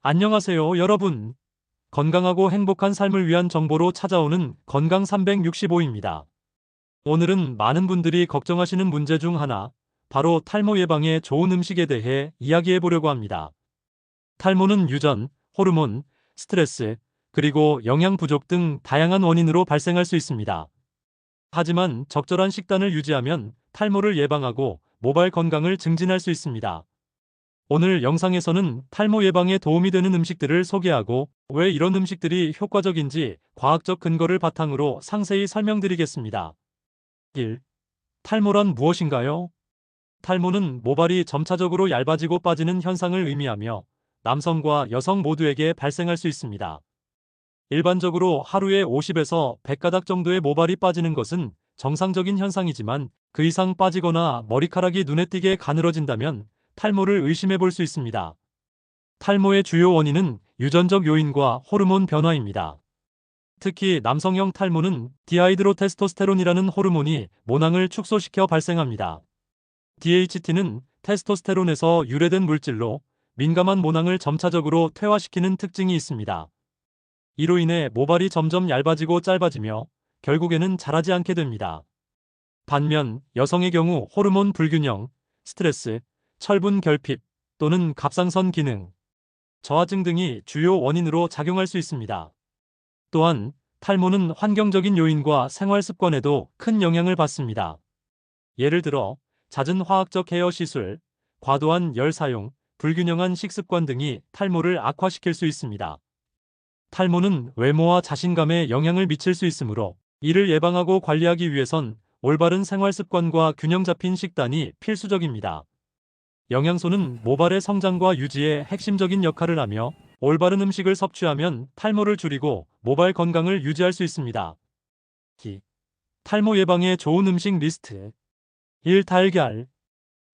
안녕하세요, 여러분. 건강하고 행복한 삶을 위한 정보로 찾아오는 건강 365입니다. 오늘은 많은 분들이 걱정하시는 문제 중 하나, 바로 탈모 예방에 좋은 음식에 대해 이야기해 보려고 합니다. 탈모는 유전, 호르몬, 스트레스, 그리고 영양 부족 등 다양한 원인으로 발생할 수 있습니다. 하지만 적절한 식단을 유지하면 탈모를 예방하고 모발 건강을 증진할 수 있습니다. 오늘 영상에서는 탈모 예방에 도움이 되는 음식들을 소개하고 왜 이런 음식들이 효과적인지 과학적 근거를 바탕으로 상세히 설명드리겠습니다. 1. 탈모란 무엇인가요? 탈모는 모발이 점차적으로 얇아지고 빠지는 현상을 의미하며 남성과 여성 모두에게 발생할 수 있습니다. 일반적으로 하루에 50에서 100가닥 정도의 모발이 빠지는 것은 정상적인 현상이지만 그 이상 빠지거나 머리카락이 눈에 띄게 가늘어진다면 탈모를 의심해 볼 수 있습니다. 탈모의 주요 원인은 유전적 요인과 호르몬 변화입니다. 특히 남성형 탈모는 디하이드로테스토스테론이라는 호르몬이 모낭을 축소시켜 발생합니다. DHT는 테스토스테론에서 유래된 물질로 민감한 모낭을 점차적으로 퇴화시키는 특징이 있습니다. 이로 인해 모발이 점점 얇아지고 짧아지며 결국에는 자라지 않게 됩니다. 반면 여성의 경우 호르몬 불균형, 스트레스, 철분 결핍 또는 갑상선 기능 저하증 등이 주요 원인으로 작용할 수 있습니다. 또한 탈모는 환경적인 요인과 생활 습관에도 큰 영향을 받습니다. 예를 들어 잦은 화학적 헤어 시술, 과도한 열 사용, 불균형한 식습관 등이 탈모를 악화시킬 수 있습니다. 탈모는 외모와 자신감에 영향을 미칠 수 있으므로 이를 예방하고 관리하기 위해선 올바른 생활 습관과 균형 잡힌 식단이 필수적입니다. 영양소는 모발의 성장과 유지에 핵심적인 역할을 하며 올바른 음식을 섭취하면 탈모를 줄이고 모발 건강을 유지할 수 있습니다. 탈모 예방에 좋은 음식 리스트 1. 달걀.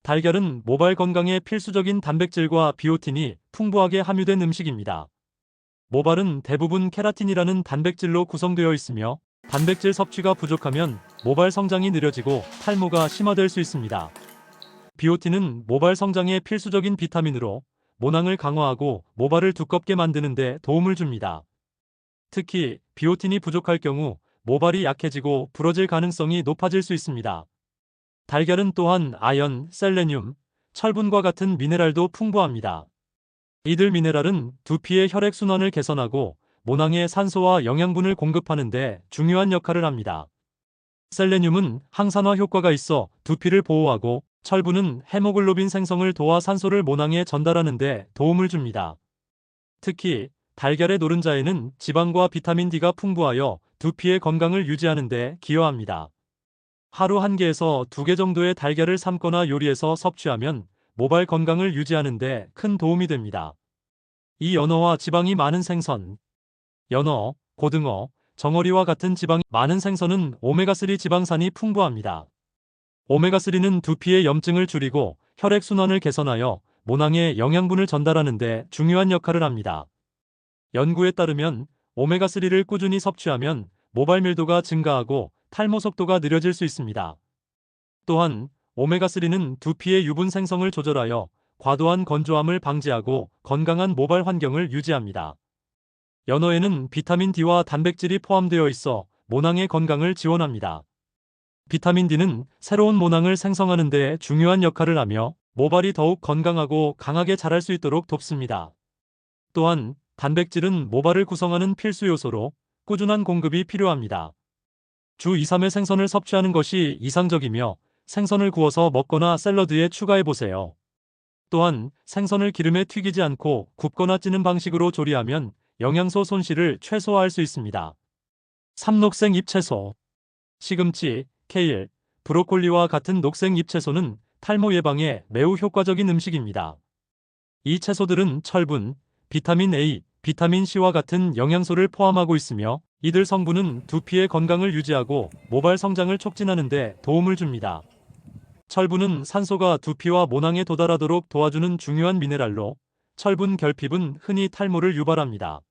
달걀은 모발 건강에 필수적인 단백질과 비오틴이 풍부하게 함유된 음식입니다. 모발은 대부분 케라틴이라는 단백질로 구성되어 있으며 단백질 섭취가 부족하면 모발 성장이 느려지고 탈모가 심화될 수 있습니다. 비오틴은 모발 성장에 필수적인 비타민으로 모낭을 강화하고 모발을 두껍게 만드는 데 도움을 줍니다. 특히 비오틴이 부족할 경우 모발이 약해지고 부러질 가능성이 높아질 수 있습니다. 달걀은 또한 아연, 셀레늄, 철분과 같은 미네랄도 풍부합니다. 이들 미네랄은 두피의 혈액순환을 개선하고 모낭에 산소와 영양분을 공급하는 데 중요한 역할을 합니다. 셀레늄은 항산화 효과가 있어 두피를 보호하고 철분은 헤모글로빈 생성을 도와 산소를 모낭에 전달하는 데 도움을 줍니다. 특히 달걀의 노른자에는 지방과 비타민 D가 풍부하여 두피의 건강을 유지하는 데 기여합니다. 하루 1개에서 2개 정도의 달걀을 삶거나 요리해서 섭취하면 모발 건강을 유지하는 데 큰 도움이 됩니다. 이 연어와 지방이 많은 생선. 연어, 고등어, 정어리와 같은 지방이 많은 생선은 오메가3 지방산이 풍부합니다. 오메가3는 두피의 염증을 줄이고 혈액순환을 개선하여 모낭에 영양분을 전달하는 데 중요한 역할을 합니다. 연구에 따르면 오메가3를 꾸준히 섭취하면 모발 밀도가 증가하고 탈모 속도가 느려질 수 있습니다. 또한 오메가3는 두피의 유분 생성을 조절하여 과도한 건조함을 방지하고 건강한 모발 환경을 유지합니다. 연어에는 비타민 D와 단백질이 포함되어 있어 모낭의 건강을 지원합니다. 비타민 D는 새로운 모낭을 생성하는 데 중요한 역할을 하며 모발이 더욱 건강하고 강하게 자랄 수 있도록 돕습니다. 또한 단백질은 모발을 구성하는 필수 요소로 꾸준한 공급이 필요합니다. 주 2-3회 생선을 섭취하는 것이 이상적이며 생선을 구워서 먹거나 샐러드에 추가해보세요. 또한 생선을 기름에 튀기지 않고 굽거나 찌는 방식으로 조리하면 영양소 손실을 최소화할 수 있습니다. 3. 녹색 잎채소. 시금치, 케일, 브로콜리와 같은 녹색 잎채소는 탈모 예방에 매우 효과적인 음식입니다. 이 채소들은 철분, 비타민 A, 비타민 C와 같은 영양소를 포함하고 있으며 이들 성분은 두피의 건강을 유지하고 모발 성장을 촉진하는 데 도움을 줍니다. 철분은 산소가 두피와 모낭에 도달하도록 도와주는 중요한 미네랄로 철분 결핍은 흔히 탈모를 유발합니다.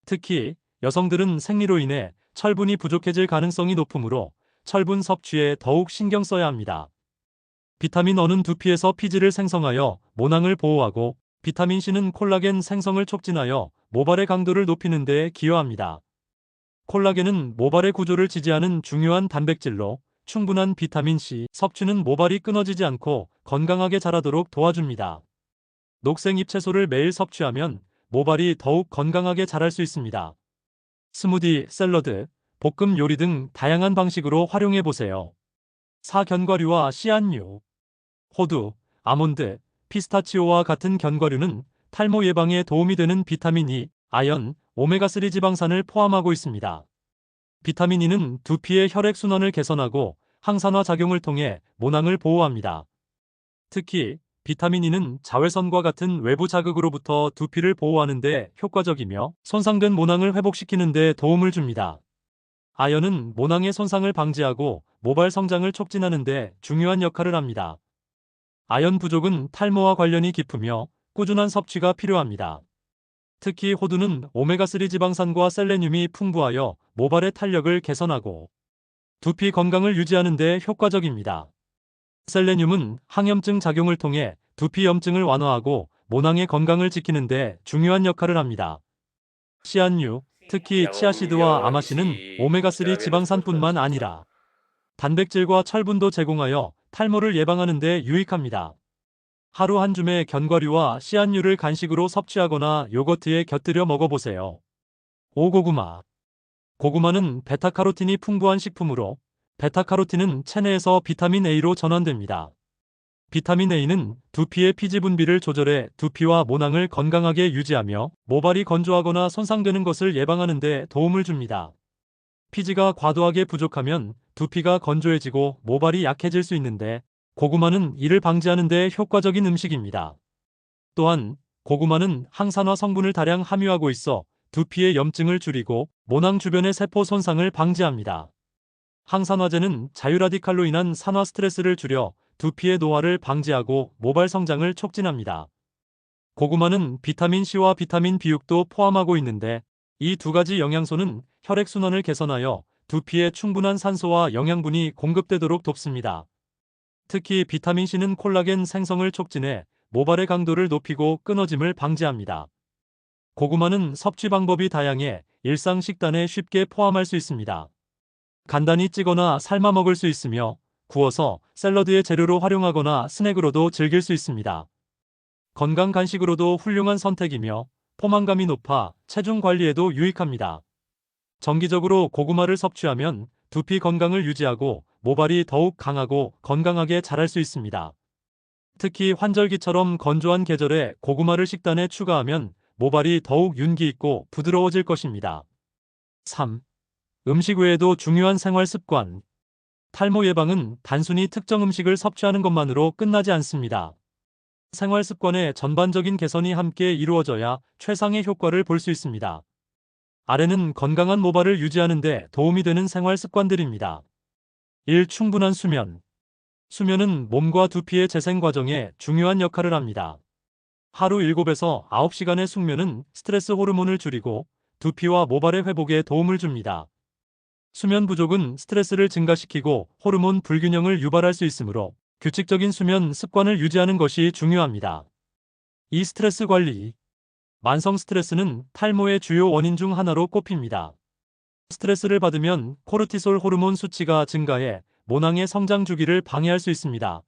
특히 여성들은 생리로 인해 철분이 부족해질 가능성이 높으므로 철분 섭취에 더욱 신경 써야 합니다. 비타민 E는 두피에서 피지를 생성하여 모낭을 보호하고 비타민C는 콜라겐 생성을 촉진하여 모발의 강도를 높이는 데 기여합니다. 콜라겐은 모발의 구조를 지지하는 중요한 단백질로 충분한 비타민C 섭취는 모발이 끊어지지 않고 건강하게 자라도록 도와줍니다. 녹색 잎채소를 매일 섭취하면 모발이 더욱 건강하게 자랄 수 있습니다. 스무디, 샐러드, 볶음 요리 등 다양한 방식으로 활용해 보세요. 사견과류와 씨앗류, 호두, 아몬드, 피스타치오와 같은 견과류는 탈모 예방에 도움이 되는 비타민 E, 아연, 오메가3 지방산을 포함하고 있습니다. 비타민 E는 두피의 혈액순환을 개선하고 항산화 작용을 통해 모낭을 보호합니다. 특히 비타민 E는 자외선과 같은 외부 자극으로부터 두피를 보호하는 데 효과적이며 손상된 모낭을 회복시키는 데 도움을 줍니다. 아연은 모낭의 손상을 방지하고 모발 성장을 촉진하는 데 중요한 역할을 합니다. 아연 부족은 탈모와 관련이 깊으며 꾸준한 섭취가 필요합니다. 특히 호두는 오메가3 지방산과 셀레늄이 풍부하여 모발의 탄력을 개선하고 두피 건강을 유지하는 데 효과적입니다. 셀레늄은 항염증 작용을 통해 두피 염증을 완화하고 모낭의 건강을 지키는 데 중요한 역할을 합니다. 씨앗류, 특히 치아씨드와 아마씨는 오메가3 지방산뿐만 아니라 단백질과 철분도 제공하여 탈모를 예방하는 데 유익합니다. 하루 한 줌의 견과류와 씨앗류를 간식으로 섭취하거나 요거트에 곁들여 먹어보세요. 오고구마. 고구마는 베타카로틴이 풍부한 식품으로 베타카로틴은 체내에서 비타민 A로 전환됩니다. 비타민 A는 두피의 피지 분비를 조절해 두피와 모낭을 건강하게 유지하며 모발이 건조하거나 손상되는 것을 예방하는 데 도움을 줍니다. 피지가 과도하게 부족하면 두피가 건조해지고 모발이 약해질 수 있는데 고구마는 이를 방지하는 데 효과적인 음식입니다. 또한 고구마는 항산화 성분을 다량 함유하고 있어 두피의 염증을 줄이고 모낭 주변의 세포 손상을 방지합니다. 항산화제는 자유라디칼로 인한 산화 스트레스를 줄여 두피의 노화를 방지하고 모발 성장을 촉진합니다. 고구마는 비타민C와 비타민 B6도 포함하고 있는데 이 두 가지 영양소는 혈액순환을 개선하여 두피에 충분한 산소와 영양분이 공급되도록 돕습니다. 특히 비타민C는 콜라겐 생성을 촉진해 모발의 강도를 높이고 끊어짐을 방지합니다. 고구마는 섭취 방법이 다양해 일상 식단에 쉽게 포함할 수 있습니다. 간단히 찌거나 삶아 먹을 수 있으며 구워서 샐러드의 재료로 활용하거나 스낵으로도 즐길 수 있습니다. 건강 간식으로도 훌륭한 선택이며 포만감이 높아 체중 관리에도 유익합니다. 정기적으로 고구마를 섭취하면 두피 건강을 유지하고 모발이 더욱 강하고 건강하게 자랄 수 있습니다. 특히 환절기처럼 건조한 계절에 고구마를 식단에 추가하면 모발이 더욱 윤기 있고 부드러워질 것입니다. 3. 음식 외에도 중요한 생활 습관. 탈모 예방은 단순히 특정 음식을 섭취하는 것만으로 끝나지 않습니다. 생활 습관의 전반적인 개선이 함께 이루어져야 최상의 효과를 볼 수 있습니다. 아래는 건강한 모발을 유지하는 데 도움이 되는 생활 습관들입니다. 1. 충분한 수면. 수면은 몸과 두피의 재생 과정에 중요한 역할을 합니다. 하루 7에서 9시간의 숙면은 스트레스 호르몬을 줄이고 두피와 모발의 회복에 도움을 줍니다. 수면 부족은 스트레스를 증가시키고 호르몬 불균형을 유발할 수 있으므로 규칙적인 수면 습관을 유지하는 것이 중요합니다. 2. 스트레스 관리. 만성 스트레스는 탈모의 주요 원인 중 하나로 꼽힙니다. 스트레스를 받으면 코르티솔 호르몬 수치가 증가해 모낭의 성장 주기를 방해할 수 있습니다.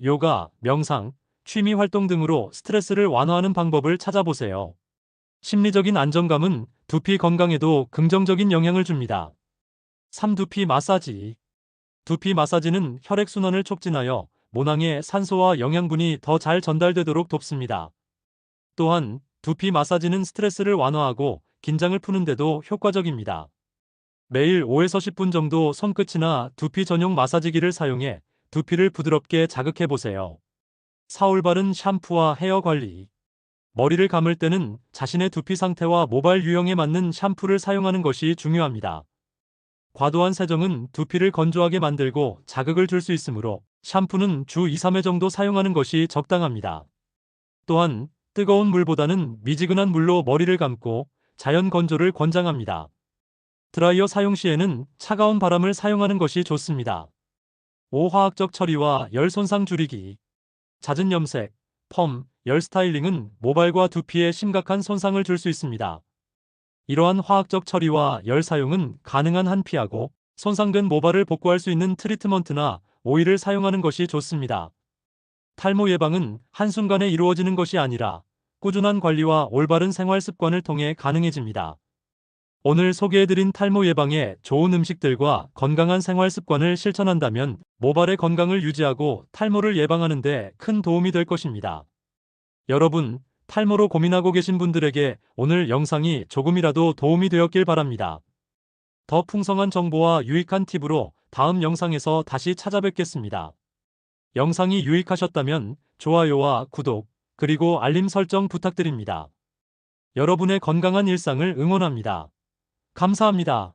요가, 명상, 취미 활동 등으로 스트레스를 완화하는 방법을 찾아보세요. 심리적인 안정감은 두피 건강에도 긍정적인 영향을 줍니다. 3. 두피 마사지. 두피 마사지는 혈액순환을 촉진하여 모낭에 산소와 영양분이 더 잘 전달되도록 돕습니다. 또한 두피 마사지는 스트레스를 완화하고 긴장을 푸는데도 효과적입니다. 매일 5에서 10분 정도 손끝이나 두피 전용 마사지기를 사용해 두피를 부드럽게 자극해 보세요. 4. 올바른 샴푸와 헤어 관리. 머리를 감을 때는 자신의 두피 상태와 모발 유형에 맞는 샴푸를 사용하는 것이 중요합니다. 과도한 세정은 두피를 건조하게 만들고 자극을 줄 수 있으므로 샴푸는 주 2-3회 정도 사용하는 것이 적당합니다. 또한 뜨거운 물보다는 미지근한 물로 머리를 감고 자연 건조를 권장합니다. 드라이어 사용 시에는 차가운 바람을 사용하는 것이 좋습니다. 5. 화학적 처리와 열 손상 줄이기. 잦은 염색, 펌, 열 스타일링은 모발과 두피에 심각한 손상을 줄 수 있습니다. 이러한 화학적 처리와 열 사용은 가능한 한 피하고 손상된 모발을 복구할 수 있는 트리트먼트나 오일을 사용하는 것이 좋습니다. 탈모 예방은 한순간에 이루어지는 것이 아니라 꾸준한 관리와 올바른 생활 습관을 통해 가능해집니다. 오늘 소개해드린 탈모 예방에 좋은 음식들과 건강한 생활 습관을 실천한다면 모발의 건강을 유지하고 탈모를 예방하는 데 큰 도움이 될 것입니다. 여러분, 탈모로 고민하고 계신 분들에게 오늘 영상이 조금이라도 도움이 되었길 바랍니다. 더 풍성한 정보와 유익한 팁으로 다음 영상에서 다시 찾아뵙겠습니다. 영상이 유익하셨다면 좋아요와 구독, 그리고 알림 설정 부탁드립니다. 여러분의 건강한 일상을 응원합니다. 감사합니다.